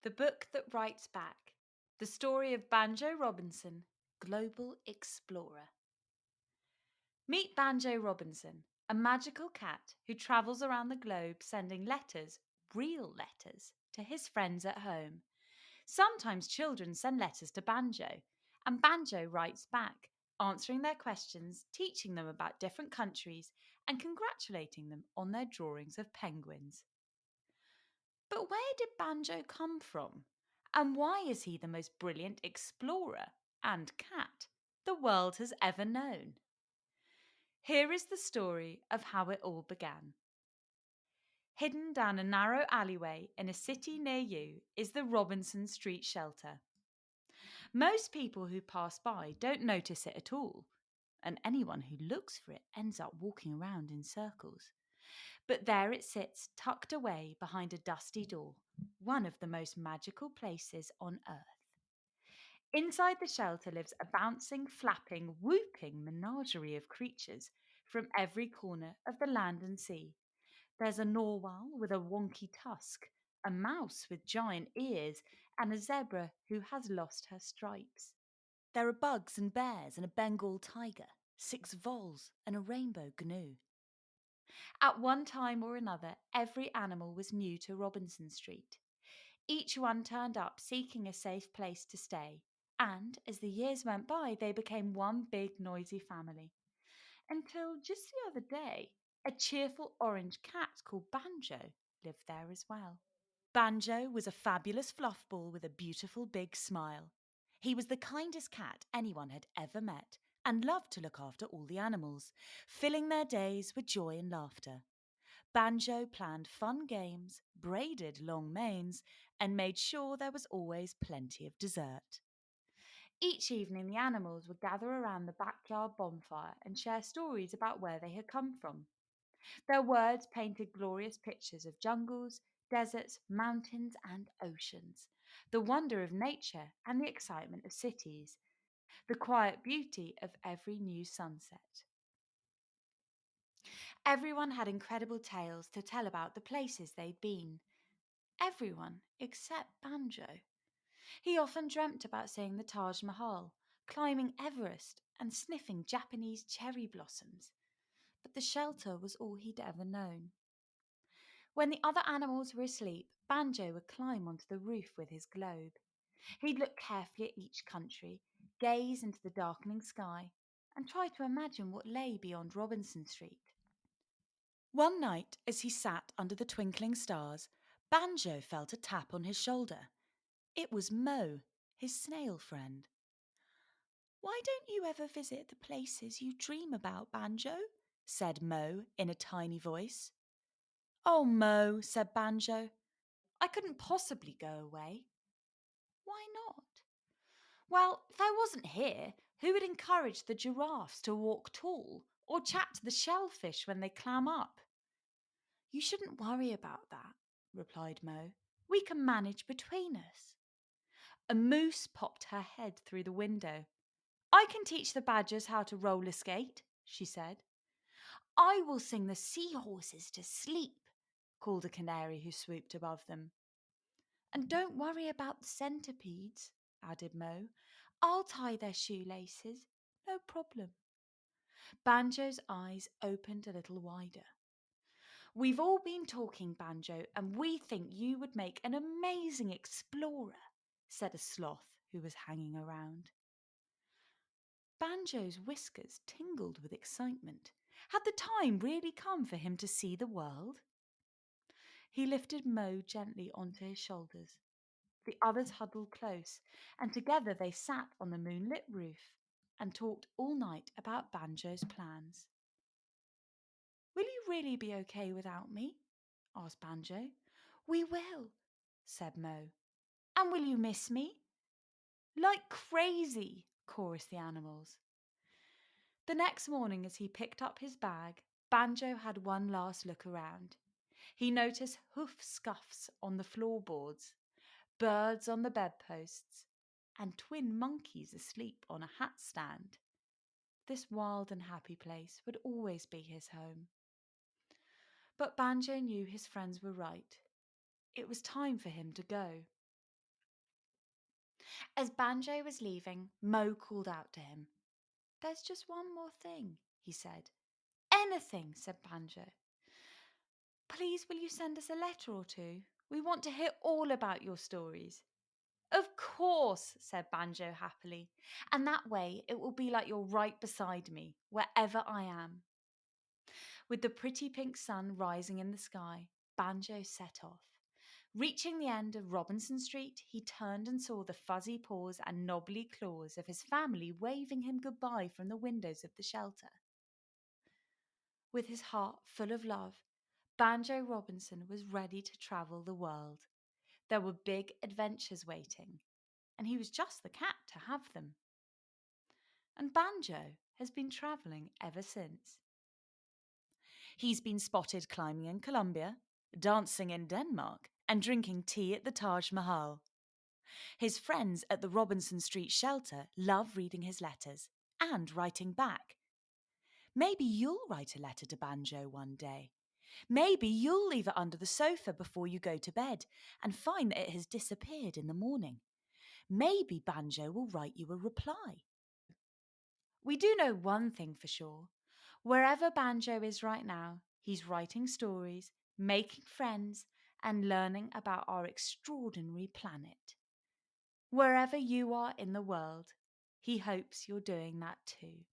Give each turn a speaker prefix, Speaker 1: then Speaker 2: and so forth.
Speaker 1: The Book That Writes Back. The Story of Banjo Robinson, Global Explorer. Meet Banjo Robinson, a magical cat who travels around the globe sending letters, real letters, to his friends at home. Sometimes children send letters to Banjo, and Banjo writes back, answering their questions, teaching them about different countries, and congratulating them on their drawings of penguins. But where did Banjo come from? And why is he the most brilliant explorer and cat the world has ever known? Here is the story of how it all began. Hidden down a narrow alleyway in a city near you is the Robinson Street shelter. Most people who pass by don't notice it at all, and anyone who looks for it ends up walking around in circles. But there it sits, tucked away behind a dusty door, one of the most magical places on earth. Inside the shelter lives a bouncing, flapping, whooping menagerie of creatures from every corner of the land and sea. There's a narwhal with a wonky tusk, a mouse with giant ears, and a zebra who has lost her stripes. There are bugs and bears and a Bengal tiger, 6 voles, and a rainbow gnu. At one time or another, every animal was new to Robinson Street. Each one turned up seeking a safe place to stay, and as the years went by, they became one big noisy family. Until just the other day, a cheerful orange cat called Banjo lived there as well. Banjo was a fabulous fluffball with a beautiful big smile. He was the kindest cat anyone had ever met and loved to look after all the animals, filling their days with joy and laughter. Banjo planned fun games, braided long manes, and made sure there was always plenty of dessert. Each evening, the animals would gather around the backyard bonfire and share stories about where they had come from. Their words painted glorious pictures of jungles, deserts, mountains, and oceans, the wonder of nature and the excitement of cities, the quiet beauty of every new sunset. Everyone had incredible tales to tell about the places they'd been. Everyone except Banjo. He often dreamt about seeing the Taj Mahal, climbing Everest, and sniffing Japanese cherry blossoms. But the shelter was all he'd ever known. When the other animals were asleep, Banjo would climb onto the roof with his globe. He'd look carefully at each country, gaze into the darkening sky, and try to imagine what lay beyond Robinson Street. One night, as he sat under the twinkling stars, Banjo felt a tap on his shoulder. It was Mo, his snail friend. "Why don't you ever visit the places you dream about, Banjo?" said Mo in a tiny voice. "Oh, Mo," said Banjo, "I couldn't possibly go away." "Why not?" "Well, if I wasn't here, who would encourage the giraffes to walk tall or chat to the shellfish when they clam up?" "You shouldn't worry about that," replied Mo. "We can manage between us." A moose popped her head through the window. "I can teach the badgers how to roller skate," she said. "I will sing the seahorses to sleep," called a canary who swooped above them. "And don't worry about the centipedes," added Mo. "I'll tie their shoelaces. No problem." Banjo's eyes opened a little wider. "We've all been talking, Banjo, and we think you would make an amazing explorer," said a sloth who was hanging around. Banjo's whiskers tingled with excitement. Had the time really come for him to see the world? He lifted Mo gently onto his shoulders. The others huddled close, and together they sat on the moonlit roof and talked all night about Banjo's plans. "Will you really be okay without me?" asked Banjo. "We will," said Mo. "And will you miss me?" "Like crazy," chorused the animals. The next morning, as he picked up his bag, Banjo had one last look around. He noticed hoof scuffs on the floorboards, birds on the bedposts, and twin monkeys asleep on a hat stand. This wild and happy place would always be his home. But Banjo knew his friends were right. It was time for him to go. As Banjo was leaving, Mo called out to him. "There's just one more thing," he said. "Anything," said Banjo. "Please, will you send us a letter or two? We want to hear all about your stories." "Of course," said Banjo happily. "And that way it will be like you're right beside me, wherever I am." With the pretty pink sun rising in the sky, Banjo set off. Reaching the end of Robinson Street, he turned and saw the fuzzy paws and knobbly claws of his family waving him goodbye from the windows of the shelter. With his heart full of love, Banjo Robinson was ready to travel the world. There were big adventures waiting, and he was just the cat to have them. And Banjo has been travelling ever since. He's been spotted climbing in Colombia, dancing in Denmark, and drinking tea at the Taj Mahal. His friends at the Robinson Street shelter love reading his letters and writing back. Maybe you'll write a letter to Banjo one day. Maybe you'll leave it under the sofa before you go to bed and find that it has disappeared in the morning. Maybe Banjo will write you a reply. We do know one thing for sure. Wherever Banjo is right now, he's writing stories, making friends, and learning about our extraordinary planet. Wherever you are in the world, he hopes you're doing that too.